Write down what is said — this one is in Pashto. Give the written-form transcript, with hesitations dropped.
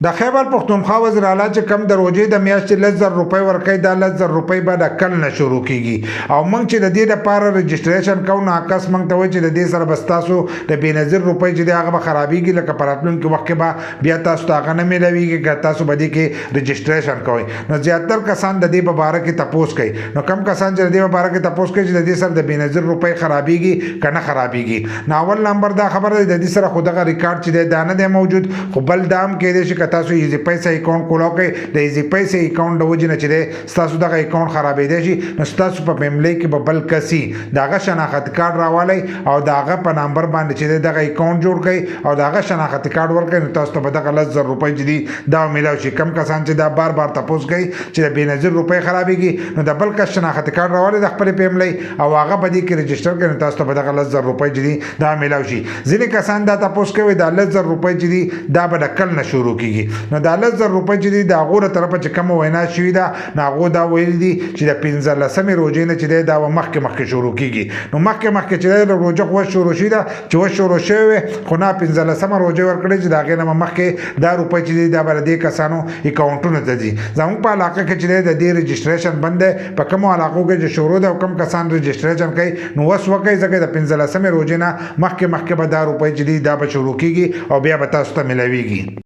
د خیبر پښتونخوا وزیر اعلی چې کم د روزې د میاشتې 1,00,000 روپۍ ورکوي دا 1,00,000 روپۍ به د کل نه شروع کیږي او موږ چې د دې لپاره رجسټریشن کوو نو عکس موږ ته وایي چې د دې سره به ستاسو د بېنظیر روپۍ چې دی هغه به خرابېږي لکه په راتلونکي وخت کې به بیا تاسو ته هغه نه میلاویږي که تاسو به دې کې رجسټریشن کوئ نو زیاتر کسان د دې په باره کې تپوس کوي نو کم کسان چې د دې په باره کې تپوس کوي چې د دې سره د بېنظیر روپۍ خرابېږي که نه خرابېږي نو اول نمبر دا خبره ده د دې سره خو دغه ریکارډ چې دی دا نه دی موجود خو بل دا هم کیدای شي که تاسو ایزي پیسه اکاونټ کولاو کوي د ایزي پیسې اکاونټ د وجې نه چې دی ستاسو دغه اکاونټ خرابېدی شي نو ستاسو په فیملی کې به بل کسي د هغه شناختي کارډ راوالی او د هغه په نمبر باندې چې دی دغه اکاونټ جوړ کړئ او د هغه شناختي کارډ ورکړئ نو تاسو ته به دغه 1,00,000 روپۍ چې دي دا میلاو شي کم کسان چې دا بار بار تپوس کوي چې د بېنظیر روپۍ خرابېږي نو د بل کس شناختي کارډ راوالی د خپلې فیملی او هغه به دې کې رجسټر کړي نو تاسو ته به دغه 1,00,000 روپۍ چې دي دا میلاو شي ځینې کسان دا تپوس کوي دا 1,00,000 روپۍ چې دي دا به د کل نه شروع کیږي نو دا 1,00,000 روپۍ چې دي د هغو له طرفه چې کومه وینا شوې ده نو هغو دا ویلي دي چې د 15مې روژې نه چې دی دا به مخکې شروع کیږي نو مخکې چې دی روژه خو شروع شوې ده چې شروع شوې وې خو نه 15مه روژه ورکړې چې د هغې نه مخکې دا روپۍ چې دي دا به د دې کسانو اکاونټونو ته ځي زموږ په علاقه کې چې دی د دې رجسټریشن بند دی په کومو علاقو کې چې شروع ده او کوم کسان رجسټریشن کوي نو اوس وکړئ ځکه د 15مې روژې نه مخکې به دا روپۍ چې دي دا به شروع کیږي او بیا به تاسو ته میلاویږي